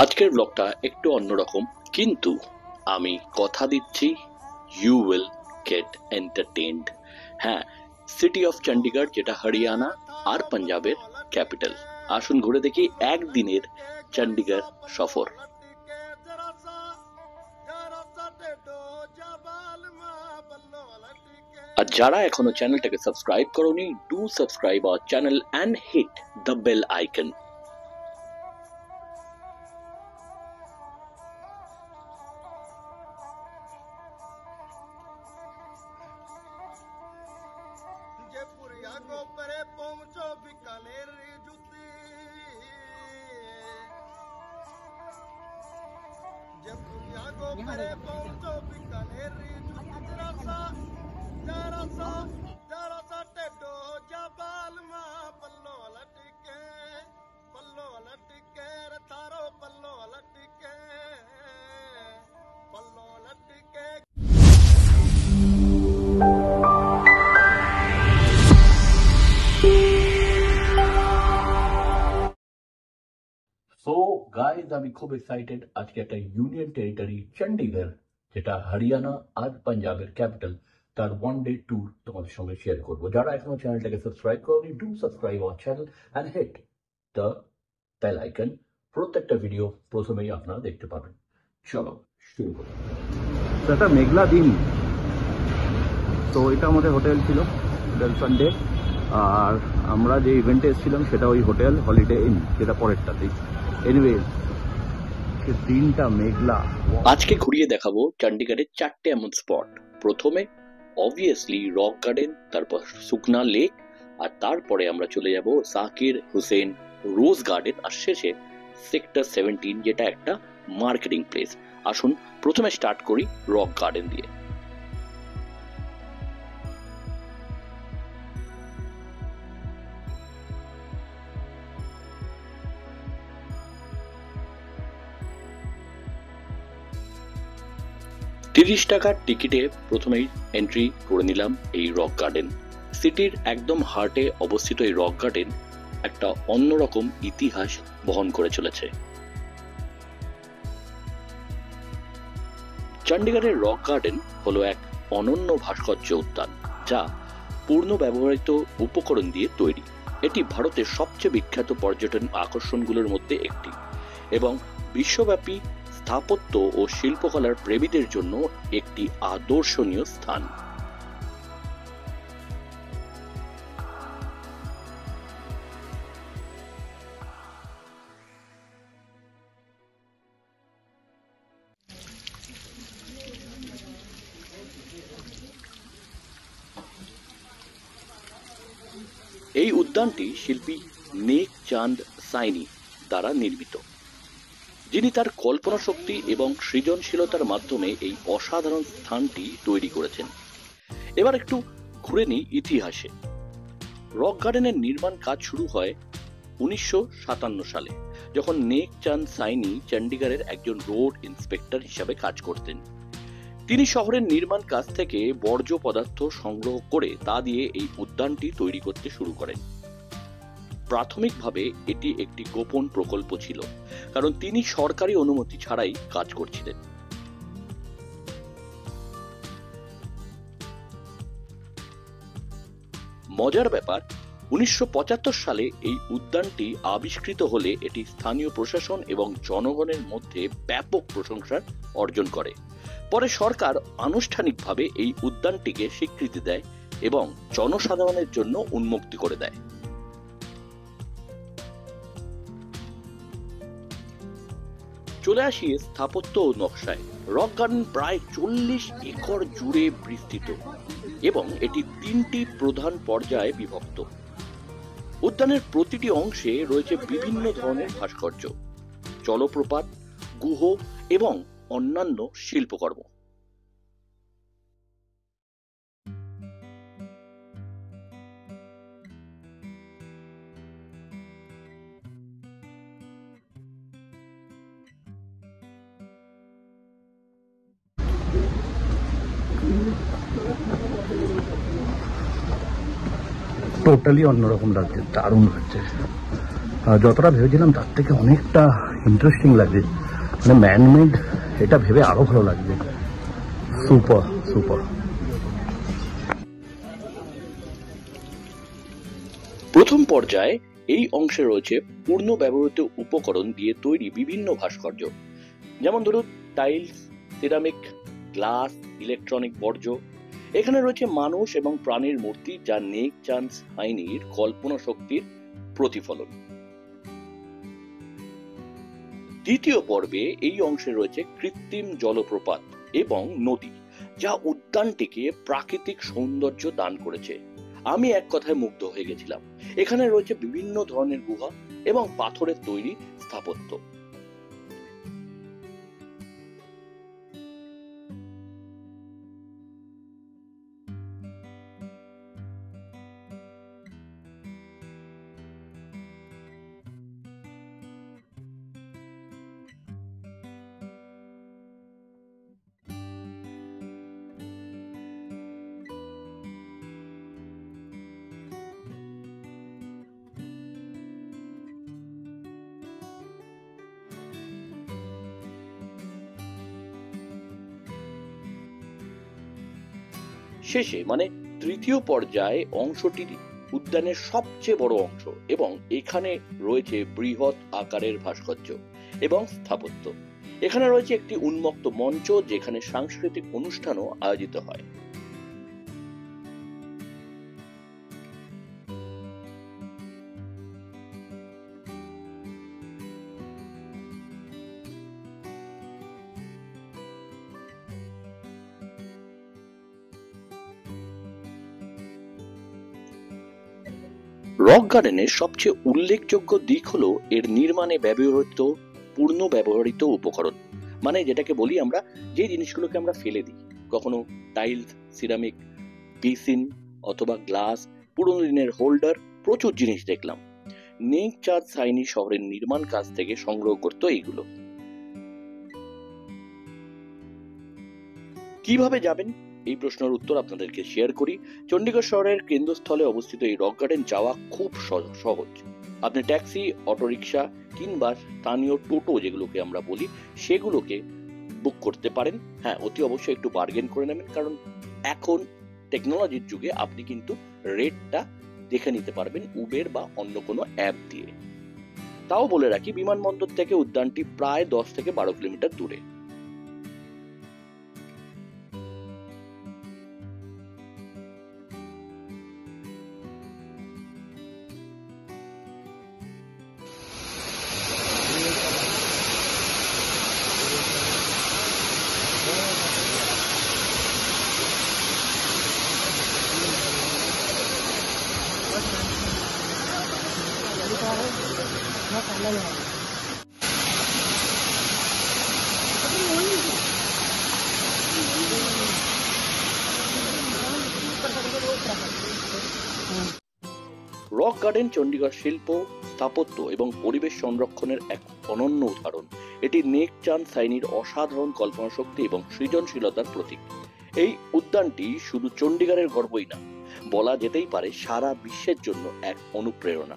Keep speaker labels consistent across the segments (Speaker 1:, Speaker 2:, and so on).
Speaker 1: আজকের ব্লগটা একটু অন্যরকম, কিন্তু আমি কথা দিচ্ছি ইউ উইল গেট এন্টারটেইনড। হ্যাঁ, সিটি অফ চণ্ডীগড়, যেটা হরিয়ানা আর পাঞ্জাবের ক্যাপিটাল। আসুন ঘুরে দেখি একদিনের চণ্ডীগড় সফর। আর যারা এখনো চ্যানেলটাকে সাবস্ক্রাইব করোনি, do subscribe our channel and hit the bell icon. So guys, আমি খুব এক্সাইটেড। আজকে একটা ইউনিয়ন টেরিটরি চণ্ডীগড়, যেটা হরিয়ানা আর পাঞ্জাবের ক্যাপিটাল, তার ওয়ান ডে ট্যুর তোমাদের সঙ্গে শেয়ার করবো। যারা এখনো চ্যানেলটাকে সাবস্ক্রাইব করোনি, do subscribe our channel and hit the bell icon. প্রত্যেকটা ভিডিও প্রথমেই আপনারা দেখতে পাবেন। চলো শুরু করি।
Speaker 2: একটা মেঘলা দিন, তো এটা আমাদের হোটেল ছিল, হোটেল সানডে। আর আমরা যে ইভেন্টে এসেছিলাম সেটা ওই হোটেল হলিডে ইন, যেটা পরেরটাতেই। এনিওয়েজ, দিনটা মেঘলা।
Speaker 1: আজকে ঘুরিয়ে দেখাবো চণ্ডীগড়ের চারটে এমন স্পট। প্রথমে অবভিয়াসলি রক গার্ডেন, তারপর সুকনা লেক, আর তারপরে আমরা চলে যাব জাকির হুসেন রোজ গার্ডেন, আর শেষে সেক্টর 17, যেটা একটা মার্কেটিং প্লেস। আসুন প্রথমে স্টার্ট করি রক গার্ডেন দিয়ে। $30 টাকার টিকিটে প্রথমেই এন্ট্রি করে নিলাম এই রক গার্ডেন। সিটির একদম হার্টে অবস্থিত এই রক গার্ডেন একটা অন্যরকম ইতিহাস বহন করে চলেছে। চণ্ডীগড়ের রক গার্ডেন হলো এক অনন্য ভাস্কর্য উদ্যান, যা পূর্ণ ব্যবহৃত উপকরণ দিয়ে তৈরি। এটি ভারতের সবচেয়ে বিখ্যাত পর্যটন আকর্ষণগুলোর মধ্যে একটি এবং বিশ্বব্যাপী স্থাপত্য ও শিল্পকলার প্রেমীদের জন্য একটি আদর্শনীয় স্থান। এই উদ্যানটি শিল্পী নেক চাঁদ সাইনি দ্বারা নির্মিত, যিনি তার কল্পনা শক্তি এবং সৃজনশীলতার মাধ্যমে এই অসাধারণ স্থানটি তৈরি করেছেন। এবার একটু ঘুরে নিই ইতিহাসে। রক গার্ডেনের নির্মাণ কাজ শুরু হয় 1957 সালে, যখন নেক চাঁদ সাইনি চণ্ডীগড়ের একজন রোড ইন্সপেক্টর হিসাবে কাজ করতেন। তিনি শহরের নির্মাণ কাজ থেকে বর্জ্য পদার্থ সংগ্রহ করে তা দিয়ে এই উদ্যানটি তৈরি করতে শুরু করেন। প্রাথমিকভাবে এটি একটি গোপন প্রকল্প ছিল, কারণ তিনি সরকারি অনুমতি ছাড়াই কাজ করছিলেন। মজার ব্যাপার, 1975 সালে এই উদ্যানটি আবিষ্কৃত হলে এটি স্থানীয় প্রশাসন এবং জনগণের মধ্যে ব্যাপক প্রশংসার অর্জন করে। পরে সরকার আনুষ্ঠানিকভাবে এই উদ্যানটিকে স্বীকৃতি দেয় এবং জনসাধারণের জন্য উন্মুক্ত করে দেয়। চলে আসি স্থাপত্য ও নকশায়। রক গার্ডেন প্রায় 40 একর জুড়ে বিস্তৃত এবং এটি 3টি প্রধান পর্যায়ে বিভক্ত। উদ্যানের প্রতিটি অংশে রয়েছে বিভিন্ন ধরনের ভাস্কর্য, জলপ্রপাত, গুহ এবং অন্যান্য শিল্পকর্ম।
Speaker 2: টোটালি অন্যরকম লাগছে, দারুণ লাগছে। যতটা ভেবেছিলাম তার থেকে অনেকটা ইন্টারেস্টিং লাগছে, মানে ম্যানমেড, এটা ভেবে আরো ভালো লাগছে। Super super.
Speaker 1: প্রথম পর্যায়ে এই অংশে রয়েছে পূর্ণ ব্যবহৃত উপকরণ দিয়ে তৈরি বিভিন্ন ভাস্কর্য, যেমন ধরুন টাইলস, সিরামিক, গ্লাস, ইলেকট্রনিক বর্জ্য। এখানে রয়েছে মানুষ এবং প্রাণীর মূর্তি, যা নেক চাঁদ সাইনির কল্পনা শক্তির প্রতিফলন। দ্বিতীয় পর্বে এই অংশে রয়েছে কৃত্রিম জলপ্রপাত এবং নদী, যা উদ্যানটিকে প্রাকৃতিক সৌন্দর্য দান করেছে। আমি এক কথায় মুগ্ধ হয়ে গেছিলাম। এখানে রয়েছে বিভিন্ন ধরনের গুহা এবং পাথরের তৈরি স্থাপত্য। শেষে মানে তৃতীয় পর্যায়ে অংশটি উদ্যানের সবচেয়ে বড় অংশ এবং এখানে রয়েছে বৃহৎ আকারের ভাস্কর্য এবং স্থাপত্য। এখানে রয়েছে একটি উন্মুক্ত মঞ্চ, যেখানে সাংস্কৃতিক অনুষ্ঠানও আয়োজিত হয়। রক গার্ডেনের সবচেয়ে উল্লেখযোগ্য দিক হলো এর নির্মাণে ব্যবহৃত পূর্ণ ব্যবহৃত উপকরণ, মানে যেটাকে বলি আমরা, যে জিনিসগুলোকে আমরা ফেলে দিই, কখনো টাইলস, সিরামিক, বেসিন অথবা গ্লাস, পুরোনো দিনের হোল্ডার, প্রচুর জিনিস দেখলাম। নেক চাঁদ সাইনি শহরের নির্মাণ কাজ থেকে সংগ্রহ করতো এইগুলো। কিভাবে যাবেন এই প্রশ্নের উত্তর আপনাদেরকে শেয়ার করি। চণ্ডীগড় শহরের কেন্দ্রস্থলে অবস্থিত এই রক গার্ডেন যাওয়া খুব সহজ। আপনি ট্যাক্সি, অটোরিকশা কিংবা স্থানীয় টোটো যেগুলোকে আমরা বলি, সেগুলোকে বুক করতে পারেন। হ্যাঁ, অতি অবশ্যই একটু বার্গেন করে নেবেন, কারণ এখন টেকনোলজির যুগে আপনি কিন্তু রেটটা দেখে নিতে পারবেন উবের বা অন্য কোনো অ্যাপ দিয়ে। তাও বলে রাখি, বিমানবন্দর থেকে উদ্যানটি প্রায় 10 থেকে 12 কিলোমিটার দূরে। রক গার্ডেন চণ্ডীগড় শিল্প, স্থাপত্য এবং পরিবেশ সংরক্ষণের এক অনন্য উদাহরণ। এটি নেক চাঁদ সাইনির অসাধারণ কল্পনা শক্তি এবং সৃজনশীলতার প্রতীক। এই উদ্যানটি শুধু চণ্ডীগড়ের গর্বই না, বলা যেতেই পারে সারা বিশ্বের জন্য এক অনুপ্রেরণা।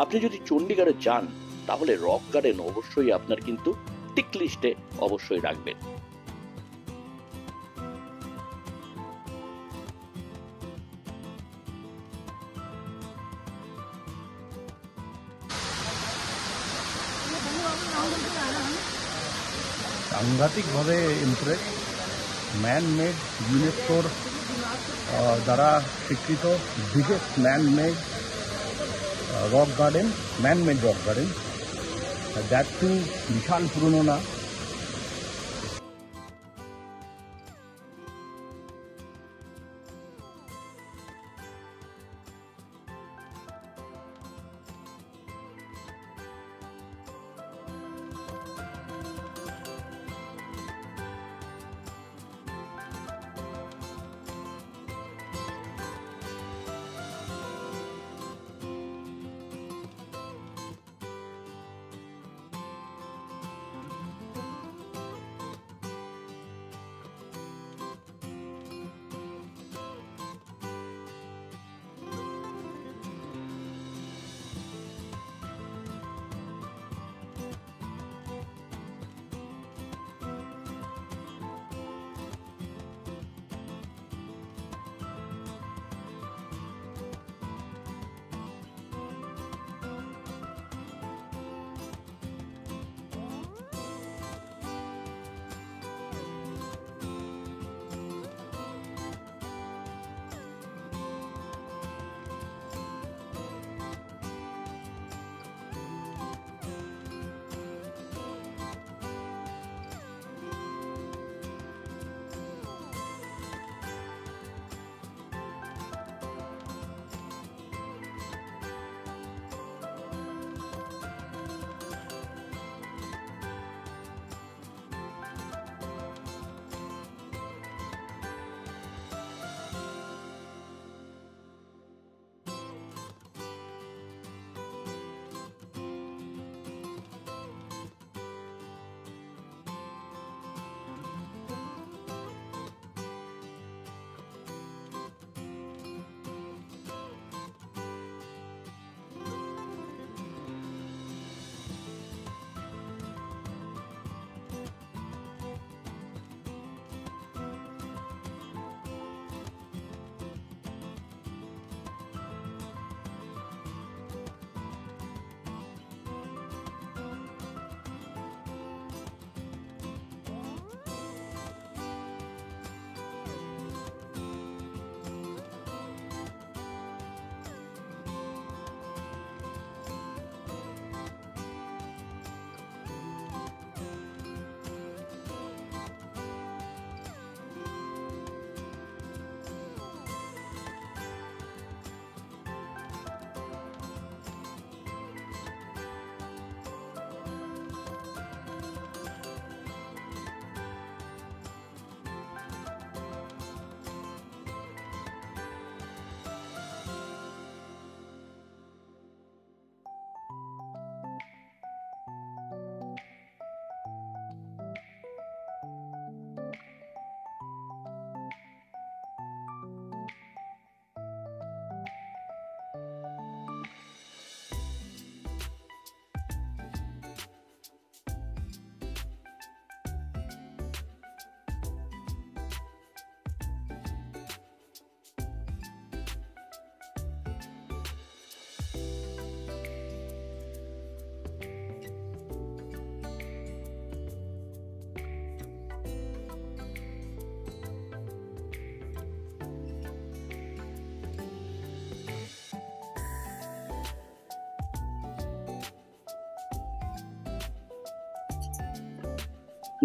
Speaker 1: আপনি যদি চণ্ডীগড়ে যান, তাহলে রক গার্ডেন অবশ্যই আপনার কিন্তু টিক লিস্টে অবশ্যই রাখবেন।
Speaker 2: সাংঘাতিকভাবে ইমপ্রেস। ম্যান মেড, ইউনেস্কোর দ্বারা স্বীকৃত biggest man made rock garden, man made rock garden, that too বিশাল পুরনো না।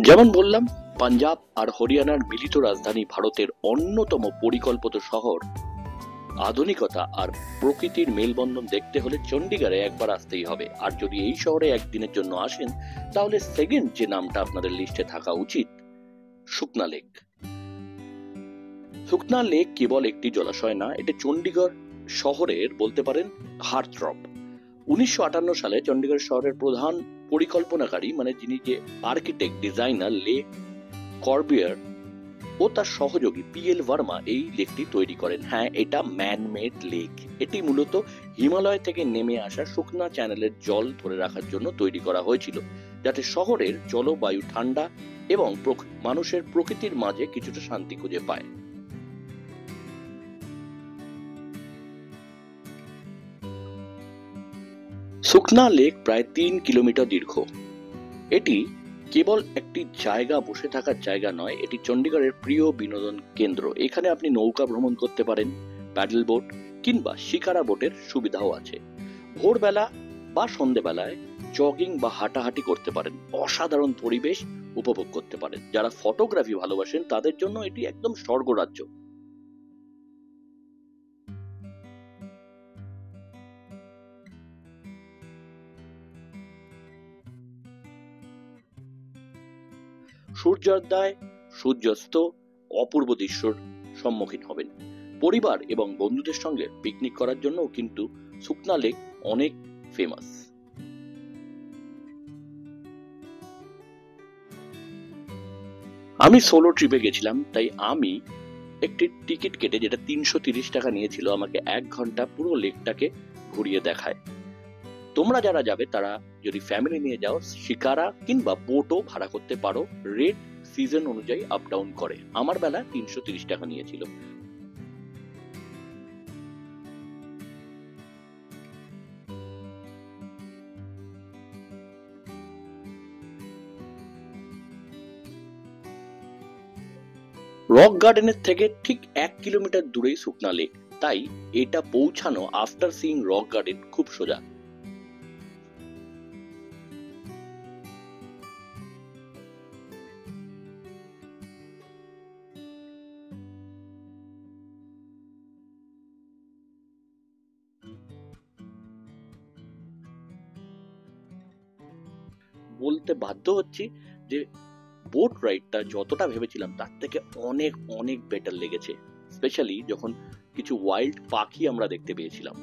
Speaker 1: যেমন বললাম, পাঞ্জাব আর হরিয়ানার মিলিত রাজধানী ভারতের অন্যতম পরিকল্পিত শহর। আধুনিকতা আর প্রকৃতির মেলবন্ধন দেখতে হলে চণ্ডীগড়ে একবার আসতেই হবে। আর যদি এই শহরে একদিনের জন্য আসেন, তাহলে সেকেন্ড যে নামটা আপনাদের লিস্টে থাকা উচিত, সুকনা লেক। সুকনা লেক কেবল একটি জলাশয় না, এটা চণ্ডীগড় শহরের বলতে পারেন হার্টথ্রব। 1958 সালে চণ্ডীগড় শহরের প্রধান পরিকল্পনাকারী, মানে যিনি যে আর্কিটেক্ট ডিজাইনার লে কর্বিয়ার ও তার সহযোগী PL ভার্মা এই লেকটি তৈরি করেন। হ্যাঁ, এটা ম্যানমেড লেক। এটি মূলত হিমালয় থেকে নেমে আসা শুকনা চ্যানেলের জল ধরে রাখার জন্য তৈরি করা হয়েছিল, যাতে শহরের জলবায়ু ঠান্ডা এবং মানুষের প্রকৃতির মাঝে কিছুটা শান্তি খুঁজে পায়। সুকনা লেক প্রায় 3 কিলোমিটার দীর্ঘ। এটি কেবল একটি জায়গা, বসে থাকার জায়গা নয়, এটি চণ্ডীগড়ের প্রিয় বিনোদন কেন্দ্র। এখানে আপনি নৌকা ভ্রমণ করতে পারেন, প্যাডেল বোট কিংবা শিকারা বোটের সুবিধাও আছে। ভোরবেলা বা সন্ধেবেলায় জগিং বা হাঁটাহাঁটি করতে পারেন, অসাধারণ পরিবেশ উপভোগ করতে পারেন। যারা ফটোগ্রাফি ভালোবাসেন তাদের জন্য এটি একদম স্বর্গরাজ্য। সূর্যোদয়, সূর্যাস্ত, অপূর্ব দৃশ্যর সম্মুখীন হবেন। পরিবার এবং বন্ধুদের সঙ্গে পিকনিক করার জন্য কিন্তু সুকনা লেক অনেক ফেমাস। আমি সোলো ট্রিপে গেছিলাম, তাই আমি একটি টিকিট কেটে, যেটা 330 টাকা নিয়েছিল, আমাকে 1 ঘন্টা পুরো লেকটাকে ঘুরিয়ে দেখায়। তোমরা যারা যাবে তারা যদি ফ্যামিলি নিয়ে যাও, শিকারা কিংবা বোটও ভাড়া করতে পারো। রেট সিজন অনুযায়ী আপ ডাউন করে। আমার বেলা 330 টাকা নিয়েছিল। রক গার্ডেনের থেকে ঠিক 1 কিলোমিটার দূরেই সুকনা লেক, তাই এটা পৌঁছানো আফটার সিইং রক গার্ডেন খুব সোজা। বলতে বাধ্য হচ্ছি যে বোট রাইডটা যতটা ভেবেছিলাম তার থেকে অনেক অনেক বেটার লেগেছে, স্পেশালি যখন কিছু ওয়াইল্ড পাখি আমরা দেখতে পেয়েছিলাম।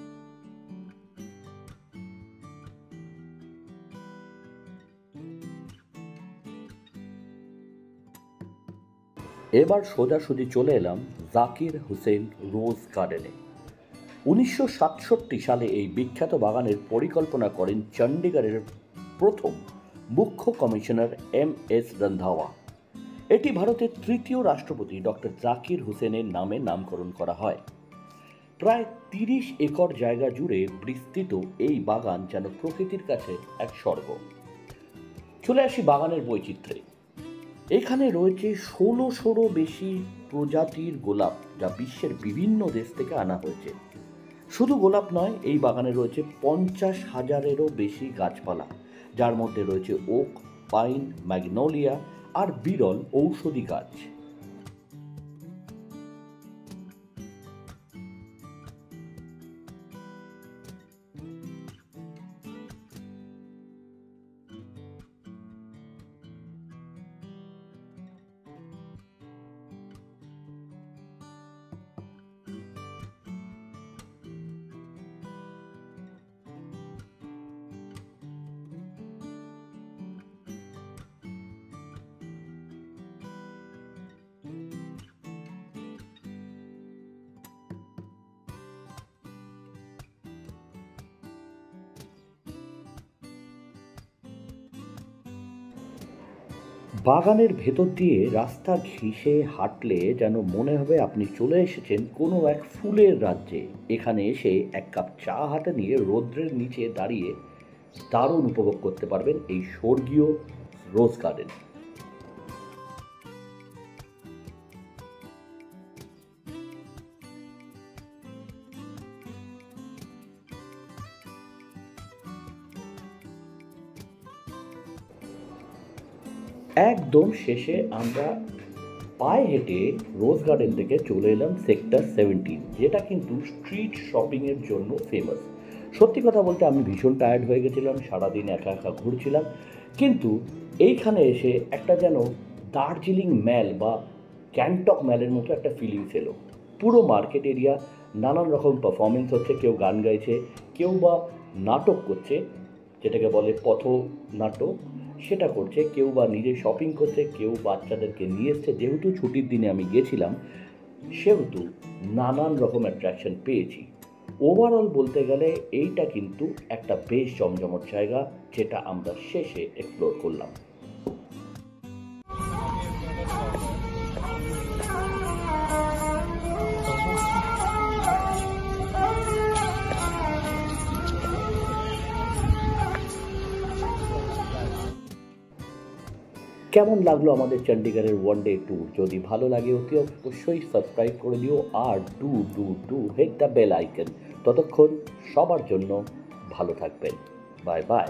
Speaker 3: এবার সোজাসুজি চলে এলাম জাকির হুসেন রোজ গার্ডেনে। 1967 সালে এই বিখ্যাত বাগানের পরিকল্পনা করেন চণ্ডীগড়ের প্রথম মুখ্য কমিশনার MS রন্ধাওয়া। এটি ভারতের তৃতীয় রাষ্ট্রপতি ডক্টর জাকির হুসেনের নামে নামকরণ করা হয়। প্রায় 30 একর জায়গা জুড়ে বিস্তৃত এই বাগান যেন প্রকৃতির কাছে এক স্বর্গ। চলে আসি বাগানের বৈচিত্র্যে। এখানে রয়েছে 1600-রও বেশি প্রজাতির গোলাপ, যা বিশ্বের বিভিন্ন দেশ থেকে আনা হয়েছে। শুধু গোলাপ নয়, এই বাগানে রয়েছে 50,000-এরও বেশি গাছপালা, যার মধ্যে রয়েছে ওক, পাইন, ম্যাগনোলিয়া আর বিরল ঔষধি গাছ। বাগানের ভেতর দিয়ে রাস্তা ঘেঁষে হাঁটলে যেন মনে হবে আপনি চলে এসেছেন কোনো এক ফুলের রাজ্যে। এখানে এসে 1 কাপ চা হাতে নিয়ে রৌদ্রের নিচে দাঁড়িয়ে দারুণ উপভোগ করতে পারবেন এই স্বর্গীয় রোজ গার্ডেন। একদম শেষে আমরা পায়ে হেঁটে রোজ গার্ডেন থেকে চলে এলাম সেক্টর 17, যেটা কিন্তু স্ট্রিট শপিংয়ের জন্য ফেমাস। সত্যি কথা বলতে আমি ভীষণ টায়ার্ড হয়ে গেছিলাম, সারাদিন একা একা ঘুরছিলাম, কিন্তু এইখানে এসে একটা যেন দার্জিলিং ম্যাল বা গ্যাংটক ম্যালের মতো একটা ফিলিংস এলো। পুরো মার্কেট এরিয়া, নানান রকম পারফরমেন্স হচ্ছে, কেউ গান গাইছে, কেউ বা নাটক করছে, যেটাকে বলে পথনাটক, সেটা করছে, কেউ বা নিজে শপিং করছে, কেউ বাচ্চাদেরকে নিয়ে এসছে। যেহেতু ছুটির দিনে আমি গেছিলাম, সেহেতু নানান রকম অ্যাট্রাকশন পেয়েছি। ওভারঅল বলতে গেলে এইটা কিন্তু একটা বেশ জমজমট জায়গা, যেটা আমরা শেষে এক্সপ্লোর করলাম। কেমন লাগলো আমাদের চণ্ডীগড়ের ওয়ান ডে ট্যুর? যদি ভালো লাগে অতি অবশ্যই সাবস্ক্রাইব করে দিও, আর do hit the bell icon. ততক্ষণ সবার জন্য ভালো থাকবেন। Bye by.